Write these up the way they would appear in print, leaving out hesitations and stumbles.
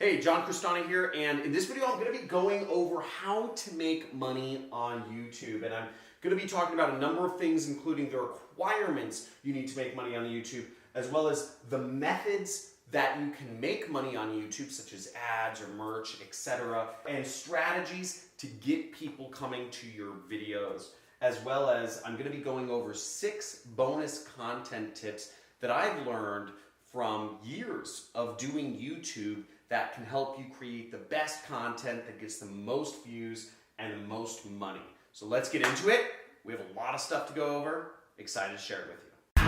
Hey, John Cristani here, and in this video I'm going to be going over how to make money on YouTube. And I'm going to be talking about a number of things, including the requirements you need to make money on YouTube, as well as the methods that you can make money on YouTube, such as ads or merch, etc., and strategies to get people coming to your videos, as well as I'm going to be going over 6 bonus content tips that I've learned from years of doing YouTube that can help you create the best content that gets the most views and the most money. So let's get into it. We have a lot of stuff to go over. Excited to share it with you.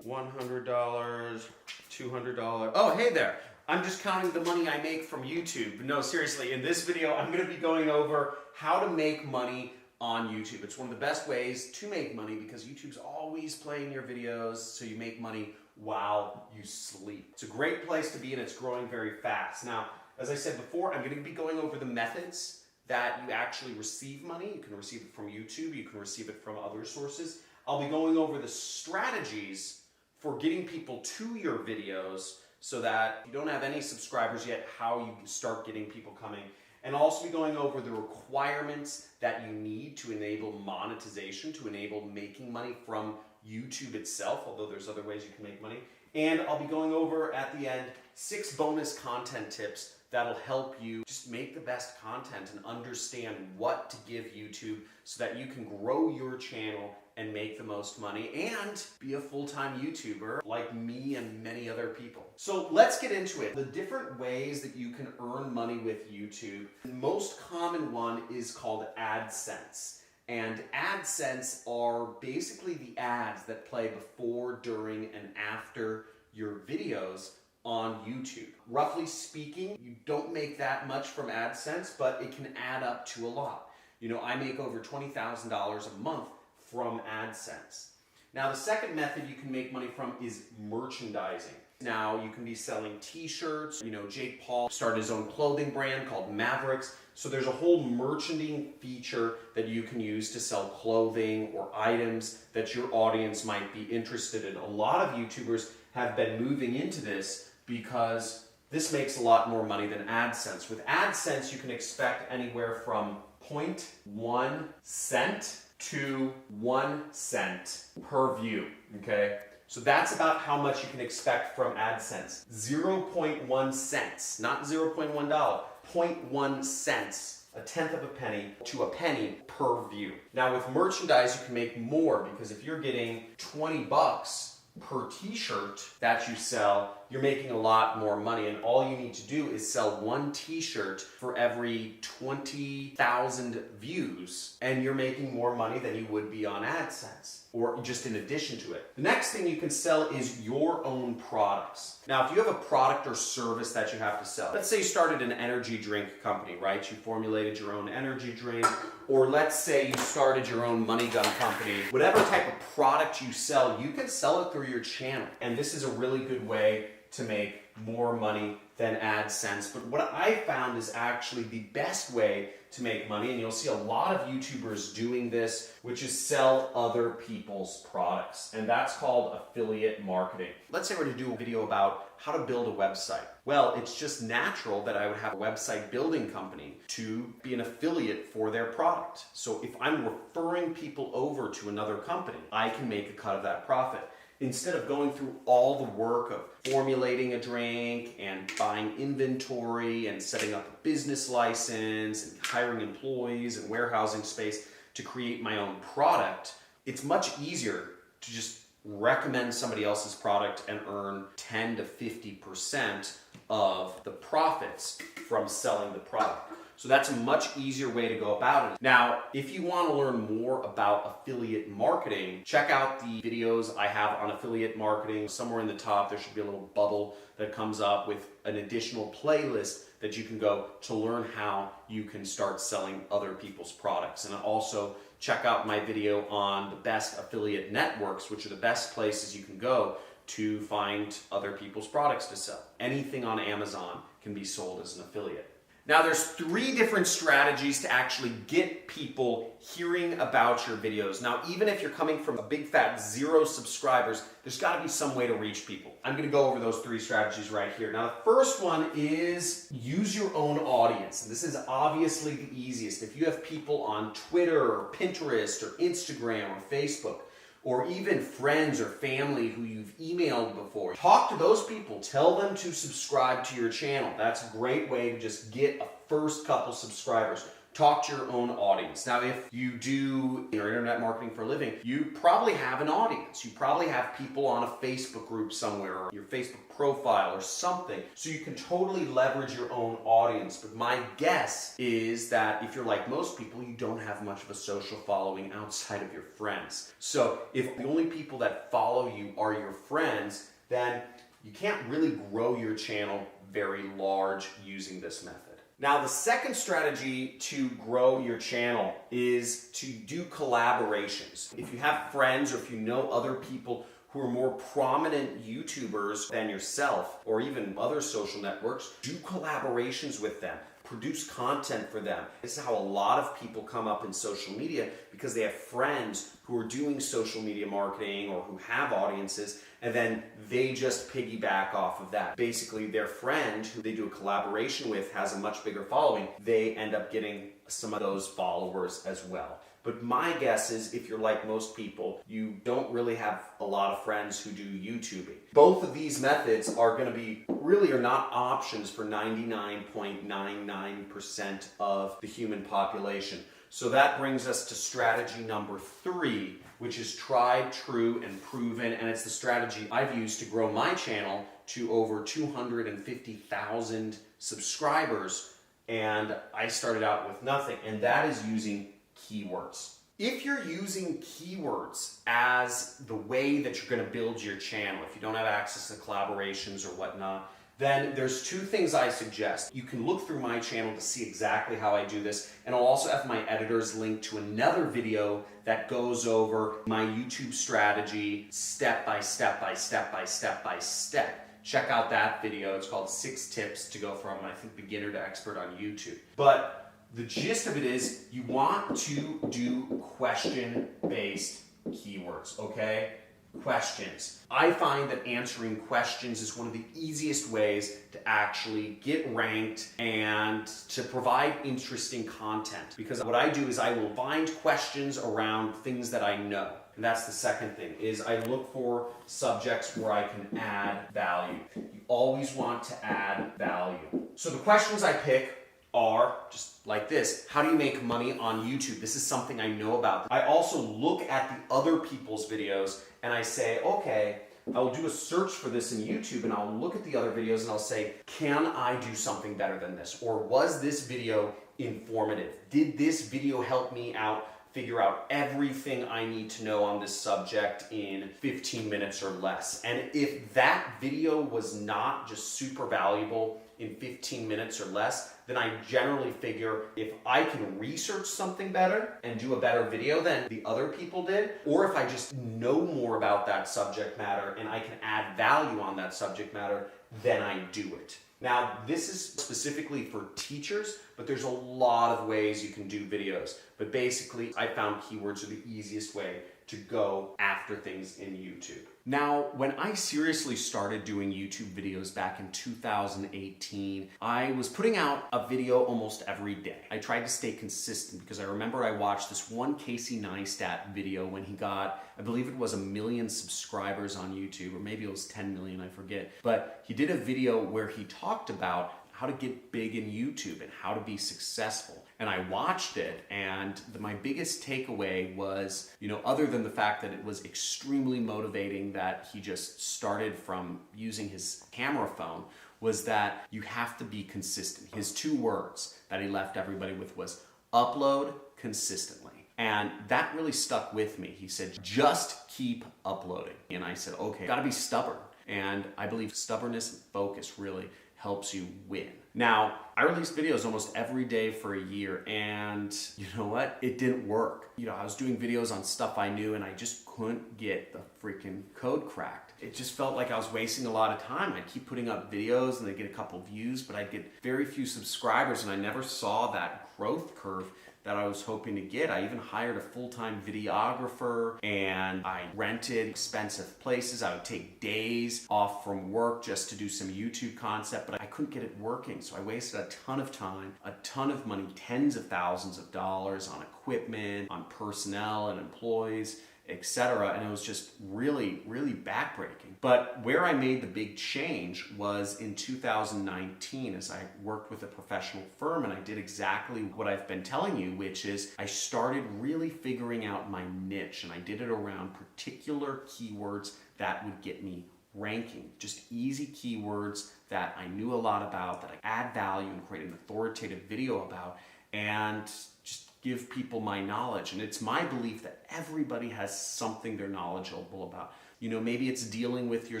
$100, $200. Oh, hey there. I'm just counting the money I make from YouTube. No, seriously, in this video, I'm going to be going over how to make money on YouTube. It's one of the best ways to make money because YouTube's always playing your videos, so you make money while you sleep. It's a great place to be and it's growing very fast. Now, as I said before, I'm going to be going over the methods that you actually receive money. You can receive it from YouTube, you can receive it from other sources. I'll be going over the strategies for getting people to your videos so that if you don't have any subscribers yet, how you start getting people coming. And I'll also be going over the requirements that you need to enable monetization, to enable making money from YouTube itself, although there's other ways you can make money. And I'll be going over at the end 6 bonus content tips that'll help you just make the best content and understand what to give YouTube so that you can grow your channel and make the most money and be a full-time YouTuber like me and many other people. So let's get into it. The different ways that you can earn money with YouTube. The most common one is called AdSense. And AdSense are basically the ads that play before, during, and after your videos on YouTube. Roughly speaking, you don't make that much from AdSense, but it can add up to a lot. You know, I make over $20,000 a month from AdSense. Now, the second method you can make money from is merchandising. Now, you can be selling t-shirts. You know, Jake Paul started his own clothing brand called Mavericks. So there's a whole merchandising feature that you can use to sell clothing or items that your audience might be interested in. A lot of YouTubers have been moving into this because this makes a lot more money than AdSense. With AdSense, you can expect anywhere from 0.1 cent to 1 cent per view, okay? So that's about how much you can expect from AdSense. 0.1 cents, not $0.1, 0.1 cents, a tenth of a penny to a penny per view. Now with merchandise, you can make more because if you're getting 20 bucks per t-shirt that you sell, you're making a lot more money, and all you need to do is sell 1 t-shirt for every 20,000 views, and you're making more money than you would be on AdSense, or just in addition to it. The next thing you can sell is your own products. Now, if you have a product or service that you have to sell, let's say you started an energy drink company, right? You formulated your own energy drink, or let's say you started your own money gun company. Whatever type of product you sell, you can sell it through your channel. And this is a really good way to make more money than AdSense. But what I found is actually the best way to make money, and you'll see a lot of YouTubers doing this, which is sell other people's products. And that's called affiliate marketing. Let's say we're to do a video about how to build a website. Well, it's just natural that I would have a website building company to be an affiliate for their product. So if I'm referring people over to another company, I can make a cut of that profit. Instead of going through all the work of formulating a drink and buying inventory and setting up a business license and hiring employees and warehousing space to create my own product, it's much easier to just recommend somebody else's product and earn 10 to 50% of the profits from selling the product. So that's a much easier way to go about it. Now, if you want to learn more about affiliate marketing, check out the videos I have on affiliate marketing. Somewhere in the top, there should be a little bubble that comes up with an additional playlist that you can go to learn how you can start selling other people's products. And also check out my video on the best affiliate networks, which are the best places you can go to find other people's products to sell. Anything on Amazon can be sold as an affiliate. Now there's 3 different strategies to actually get people hearing about your videos. Now even if you're coming from a big fat 0 subscribers, there's got to be some way to reach people. I'm going to go over those 3 strategies right here. Now the first one is use your own audience. And this is obviously the easiest. If you have people on Twitter or Pinterest or Instagram or Facebook, or even friends or family who you've emailed before, talk to those people. Tell them to subscribe to your channel. That's a great way to just get a first couple subscribers. Talk to your own audience. Now, if you do internet marketing for a living, you probably have an audience. You probably have people on a Facebook group somewhere, or your Facebook profile or something. So you can totally leverage your own audience. But my guess is that if you're like most people, you don't have much of a social following outside of your friends. So if the only people that follow you are your friends, then you can't really grow your channel very large using this method. Now, the second strategy to grow your channel is to do collaborations. If you have friends or if you know other people who are more prominent YouTubers than yourself, or even other social networks, do collaborations with them. Produce content for them. This is how a lot of people come up in social media, because they have friends who are doing social media marketing or who have audiences, and then they just piggyback off of that. Basically, their friend who they do a collaboration with has a much bigger following. They end up getting some of those followers as well. But my guess is, if you're like most people, you don't really have a lot of friends who do YouTubing. Both of these methods are going to be really are not options for 99.99% of the human population. So that brings us to strategy number 3, which is tried, true, and proven. And it's the strategy I've used to grow my channel to over 250,000 subscribers. And I started out with nothing, and that is using keywords. If you're using keywords as the way that you're going to build your channel, if you don't have access to collaborations or whatnot, then there's 2 things I suggest. You can look through my channel to see exactly how I do this, and I'll also have my editors link to another video that goes over my YouTube strategy step by step by step by step by step. Check out that video. It's called 6 Tips to Go From, I think, Beginner to Expert on YouTube. But the gist of it is you want to do question-based keywords, okay? Questions. I find that answering questions is one of the easiest ways to actually get ranked and to provide interesting content. Because what I do is I will find questions around things that I know. And that's the second thing, is I look for subjects where I can add value. You always want to add value. So the questions I pick are just like this. How do you make money on YouTube? This is something I know about. I also look at the other people's videos and I say, okay, I'll do a search for this in YouTube and I'll look at the other videos and I'll say, can I do something better than this? Or was this video informative? Did this video help me out figure out everything I need to know on this subject in 15 minutes or less? And if that video was not just super valuable in 15 minutes or less, then I generally figure if I can research something better and do a better video than the other people did, or if I just know more about that subject matter and I can add value on that subject matter, then I do it. Now, this is specifically for teachers, but there's a lot of ways you can do videos. But basically, I found keywords are the easiest way to go after things in YouTube. Now, when I seriously started doing YouTube videos back in 2018, I was putting out a video almost every day. I tried to stay consistent because I remember I watched this one Casey Neistat video when he got, I believe it was 1 million subscribers on YouTube, or maybe it was 10 million, I forget. But he did a video where he talked about how to get big in YouTube and how to be successful. And I watched it, and my biggest takeaway was, other than the fact that it was extremely motivating that he just started from using his camera phone, was that you have to be consistent. His 2 words that he left everybody with was upload consistently. And that really stuck with me. He said, just keep uploading. And I said, okay, gotta be stubborn. And I believe stubbornness and focus really helps you win. Now, I released videos almost every day for a year, and you know what? It didn't work. I was doing videos on stuff I knew, and I just couldn't get the freaking code cracked. It just felt like I was wasting a lot of time. I'd keep putting up videos and they'd get a couple views, but I'd get very few subscribers, and I never saw that growth curve that I was hoping to get. I even hired a full-time videographer, and I rented expensive places. I would take days off from work just to do some YouTube concept, but I couldn't get it working. So I wasted a ton of time, a ton of money, tens of thousands of dollars on equipment, on personnel and employees, etc. And it was just really, really backbreaking. But where I made the big change was in 2019, as I worked with a professional firm, and I did exactly what I've been telling you, which is I started really figuring out my niche, and I did it around particular keywords that would get me ranking. Just easy keywords that I knew a lot about, that I add value and create an authoritative video about, and just give people my knowledge. And it's my belief that everybody has something they're knowledgeable about. Maybe it's dealing with your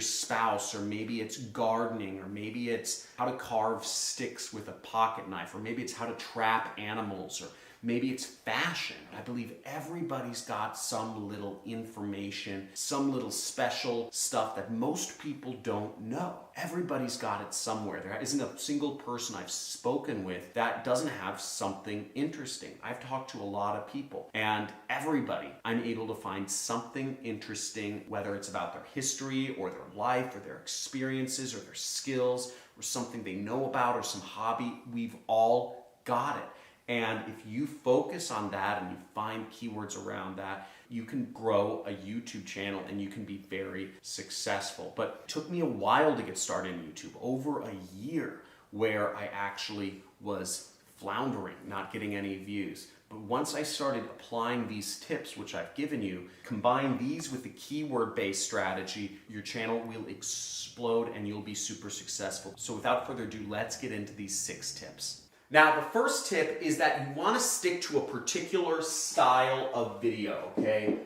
spouse, or maybe it's gardening, or maybe it's how to carve sticks with a pocket knife, or maybe it's how to trap animals, or maybe it's fashion. I believe everybody's got some little information, some little special stuff that most people don't know. Everybody's got it somewhere. There isn't a single person I've spoken with that doesn't have something interesting. I've talked to a lot of people, and everybody, I'm able to find something interesting, whether it's about their history or their life or their experiences or their skills or something they know about or some hobby. We've all got it. And if you focus on that and you find keywords around that, you can grow a YouTube channel and you can be very successful. But it took me a while to get started in YouTube, over a year, where I actually was floundering, not getting any views. But once I started applying these tips, which I've given you, combine these with the keyword-based strategy, your channel will explode and you'll be super successful. So without further ado, let's get into these 6 tips. Now, the first tip is that you want to stick to a particular style of video, okay?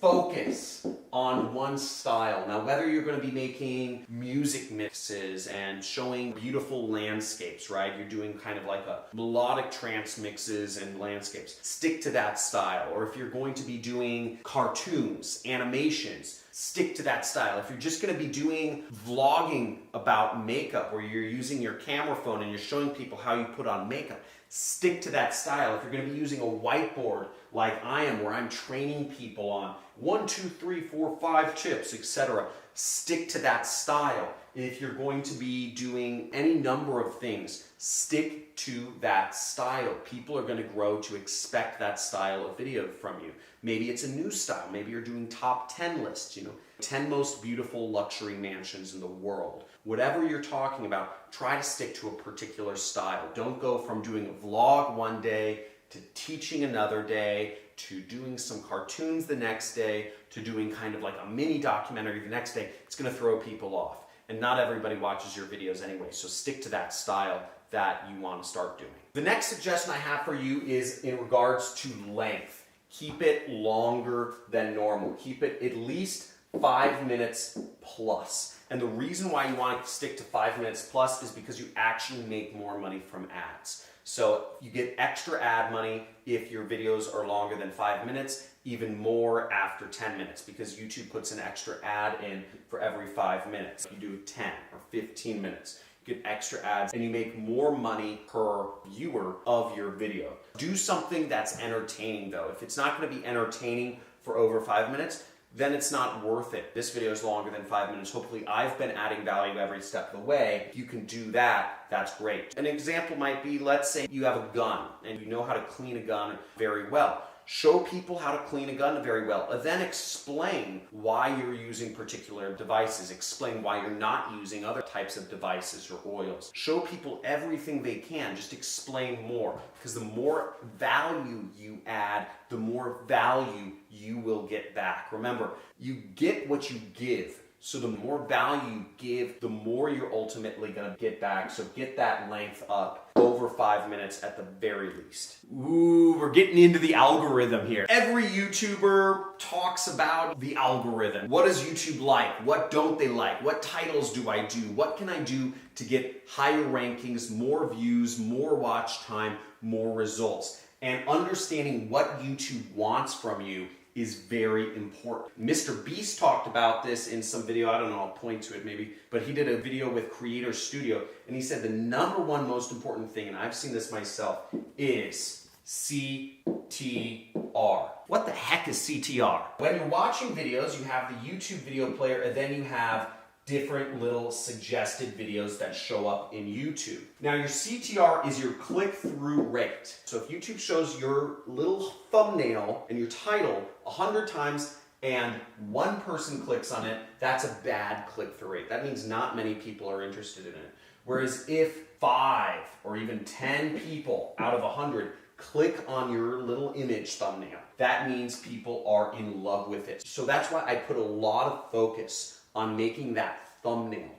Focus on one style. Now, whether you're going to be making music mixes and showing beautiful landscapes, right? You're doing kind of like a melodic trance mixes and landscapes. Stick to that style. Or if you're going to be doing cartoons, animations, stick to that style. If you're just going to be doing vlogging about makeup, where you're using your camera phone and you're showing people how you put on makeup, stick to that style. If you're going to be using a whiteboard like I am, where I'm training people on 1, 2, 3, 4, 5 tips, etc., stick to that style. If you're going to be doing any number of things, stick to that style. People are going to grow to expect that style of video from you. Maybe it's a new style. Maybe you're doing top 10 lists, 10 most beautiful luxury mansions in the world. Whatever you're talking about, try to stick to a particular style. Don't go from doing a vlog one day to teaching another day, to doing some cartoons the next day, to doing kind of like a mini documentary the next day. It's going to throw people off. And not everybody watches your videos anyway, so stick to that style that you want to start doing. The next suggestion I have for you is in regards to length. Keep it longer than normal. Keep it at least 5 minutes plus. And the reason why you want to stick to 5 minutes plus is because you actually make more money from ads. So you get extra ad money if your videos are longer than 5 minutes, even more after 10 minutes, because YouTube puts an extra ad in for every 5 minutes. You do 10 or 15 minutes. You get extra ads and you make more money per viewer of your video. Do something that's entertaining though. If it's not going to be entertaining for over 5 minutes, then it's not worth it. This video is longer than 5 minutes. Hopefully I've been adding value every step of the way. If you can do that, that's great. An example might be, let's say you have a gun and you know how to clean a gun very well. Show people how to clean a gun very well, and then explain why you're using particular devices. Explain why you're not using other types of devices or oils. Show people everything they can. Just explain more, because the more value you add, the more value you will get back. Remember, you get what you give. So the more value you give, the more you're ultimately going to get back. So get that length up over 5 minutes at the very least. Ooh, we're getting into the algorithm here. Every YouTuber talks about the algorithm. What does YouTube like? What don't they like? What titles do I do? What can I do to get higher rankings, more views, more watch time, more results? And understanding what YouTube wants from you is very important. Mr. Beast talked about this in some video, I don't know, I'll point to it maybe, but he did a video with Creator Studio, and he said the number one most important thing, and I've seen this myself, is CTR. What the heck is CTR? When you're watching videos, you have the YouTube video player, and then you have different little suggested videos that show up in YouTube. Now your CTR is your click-through rate. So if YouTube shows your little thumbnail and your title 100 times and one person clicks on it, that's a bad click-through rate. That means not many people are interested in it. Whereas if 5 or even 10 people out of 100 click on your little image thumbnail, that means people are in love with it. So that's why I put a lot of focus on making that thumbnail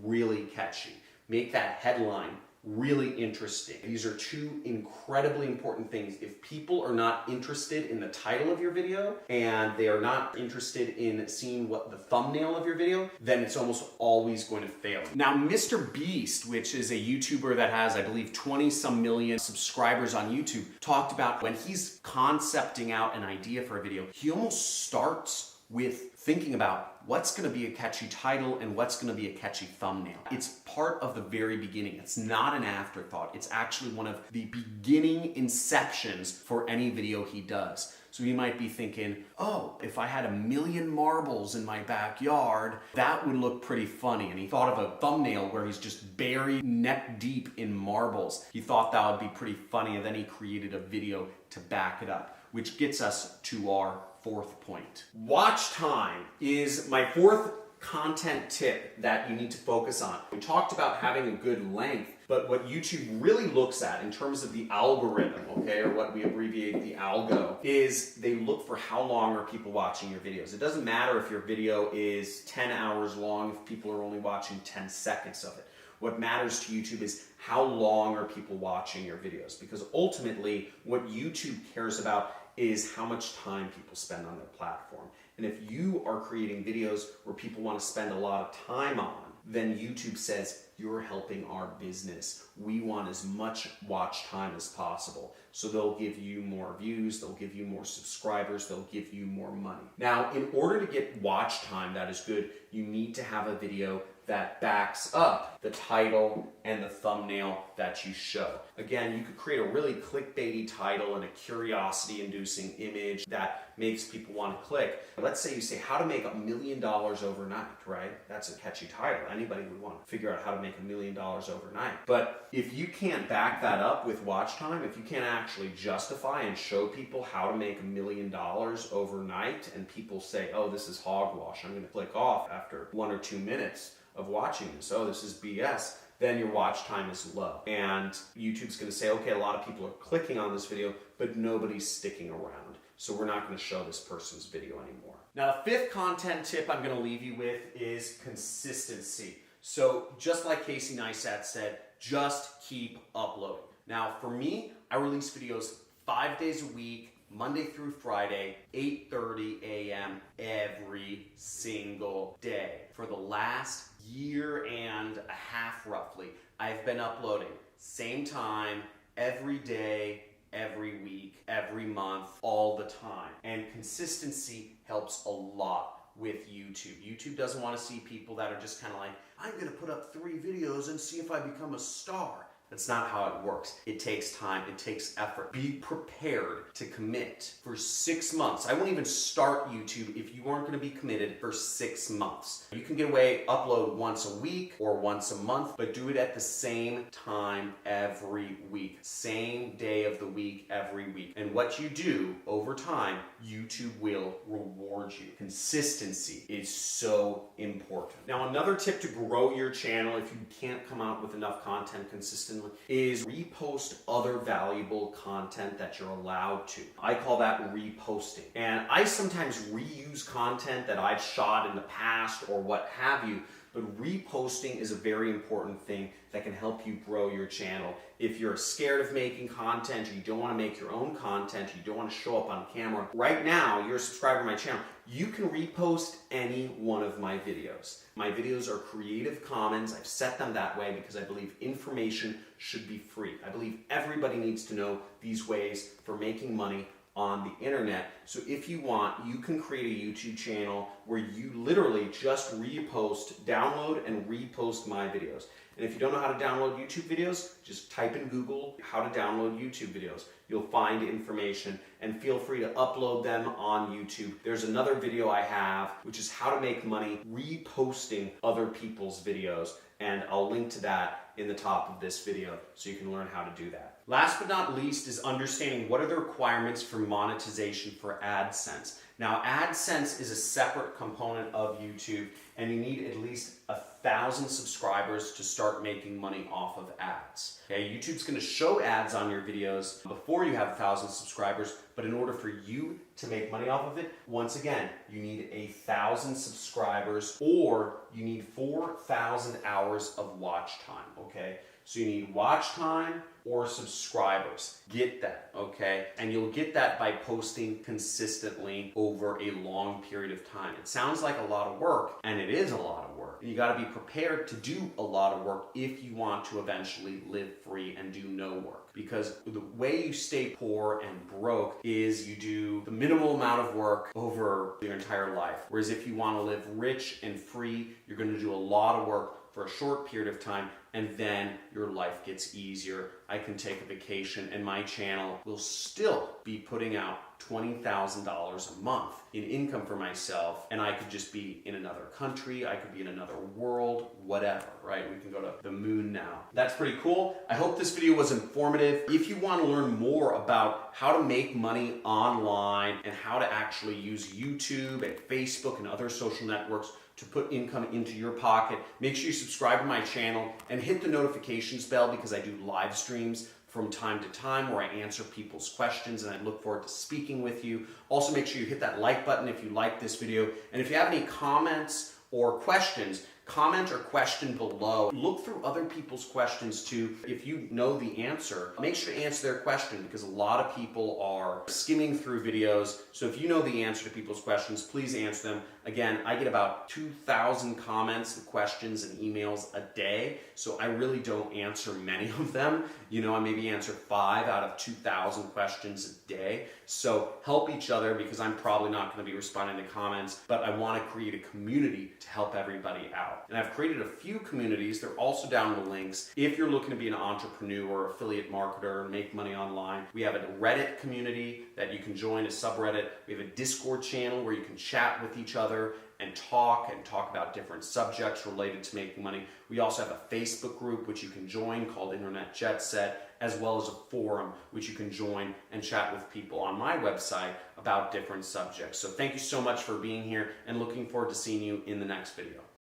really catchy. Make that headline really interesting. These are two incredibly important things. If people are not interested in the title of your video and they are not interested in seeing what the thumbnail of your video, then it's almost always going to fail. Now, Mr. Beast, which is a YouTuber that has, I believe, 20-some million subscribers on YouTube, talked about when he's concepting out an idea for a video, he almost starts with thinking about what's going to be a catchy title and what's going to be a catchy thumbnail. It's part of the very beginning. It's not an afterthought. It's actually one of the beginning inceptions for any video he does. So you might be thinking, oh, if I had 1 million marbles in my backyard, that would look pretty funny. And he thought of a thumbnail where he's just buried neck deep in marbles. He thought that would be pretty funny, and then he created a video to back it up, which gets us to our fourth point. Watch time is my fourth content tip that you need to focus on. We talked about having a good length, but what YouTube really looks at in terms of the algorithm, okay, or what we abbreviate the algo, is they look for how long are people watching your videos. It doesn't matter if your video is 10 hours long if people are only watching 10 seconds of it. What matters to YouTube is how long are people watching your videos, because ultimately what YouTube cares about is how much time people spend on their platform. And if you are creating videos where people want to spend a lot of time on, then YouTube says, you're helping our business. We want as much watch time as possible. So they'll give you more views, they'll give you more subscribers, they'll give you more money. Now, in order to get watch time that is good, you need to have a video that backs up the title and the thumbnail that you show. Again, you could create a really clickbaity title and a curiosity-inducing image that makes people want to click. Let's say you say, how to make $1 million overnight, right? That's a catchy title. Anybody would want to figure out how to make $1 million overnight. But if you can't back that up with watch time, if you can't actually justify and show people how to make $1 million overnight, and people say, oh, this is hogwash, I'm going to click off after 1 or 2 minutes of watching this, oh, this is BS, then your watch time is low. And YouTube's going to say, okay, a lot of people are clicking on this video, but nobody's sticking around. So we're not going to show this person's video anymore. Now, the fifth content tip I'm going to leave you with is consistency. So just like Casey Neistat said, just keep uploading. Now, for me, I release videos 5 days a week, Monday through Friday, 8:30 a.m. every single day. For the last year and a half, roughly, I've been uploading same time, every day, every week, every month, all the time. And consistency helps a lot with YouTube. YouTube doesn't want to see people that are just kind of like, I'm going to put up 3 videos and see if I become a star. That's not how it works. It takes time, it takes effort. Be prepared to commit for 6 months. I wouldn't even start YouTube if you weren't going to be committed for 6 months. You can get away, upload once a week or once a month, but do it at the same time every week. Same day of the week every week. And what you do over time, YouTube will reward you. Consistency is so important. Now, another tip to grow your channel if you can't come out with enough content consistently consistently, is repost other valuable content that you're allowed to. I call that reposting. And I sometimes reuse content that I've shot in the past or what have you, but reposting is a very important thing that can help you grow your channel. If you're scared of making content, or you don't want to make your own content, you don't want to show up on camera, right now, you're a subscriber to my channel, you can repost any one of my videos. My videos are Creative Commons. I've set them that way because I believe information should be free. I believe everybody needs to know these ways for making money on the internet. So if you want, you can create a YouTube channel where you literally just download and repost my videos. And if you don't know how to download YouTube videos, just type in Google how to download YouTube videos. You'll find information, and feel free to upload them on YouTube. There's another video I have, which is how to make money reposting other people's videos, and I'll link to that in the top of this video so you can learn how to do that. Last but not least is understanding what are the requirements for monetization for AdSense. Now, AdSense is a separate component of YouTube, and you need at least 1,000 subscribers to start making money off of ads. Okay, YouTube's going to show ads on your videos before you have 1,000 subscribers, but in order for you to make money off of it, once again, you need 1,000 subscribers, or you need 4,000 hours of watch time, okay? So you need watch time or subscribers. Get that, okay? And you'll get that by posting consistently over a long period of time. It sounds like a lot of work, and it is a lot of work. You gotta be prepared to do a lot of work if you want to eventually live free and do no work. Because the way you stay poor and broke is you do the minimal amount of work over your entire life. Whereas if you wanna live rich and free, you're gonna do a lot of work for a short period of time, and then your life gets easier. I can take a vacation, and my channel will still be putting out $20,000 a month in income for myself, and I could just be in another country, I could be in another world, whatever, right? We can go to the moon now. That's pretty cool. I hope this video was informative. If you want to learn more about how to make money online and how to actually use YouTube and Facebook and other social networks to put income into your pocket, make sure you subscribe to my channel and hit the notifications bell, because I do live streams from time to time where I answer people's questions, and I look forward to speaking with you. Also, make sure you hit that like button if you like this video. And if you have any comments or questions, comment or question below. Look through other people's questions too. If you know the answer, make sure to answer their question, because a lot of people are skimming through videos. So if you know the answer to people's questions, please answer them. Again, I get about 2,000 comments and questions and emails a day, so I really don't answer many of them. You know, I maybe answer 5 out of 2,000 questions a day. So help each other, because I'm probably not going to be responding to comments, but I want to create a community to help everybody out. And I've created a few communities. They're also down in the links. If you're looking to be an entrepreneur or affiliate marketer and make money online, we have a Reddit community that you can join, a subreddit. We have a Discord channel where you can chat with each other and talk about different subjects related to making money. We also have a Facebook group which you can join called Internet Jet Set, as well as a forum which you can join and chat with people on my website about different subjects. So thank you so much for being here, and looking forward to seeing you in the next video.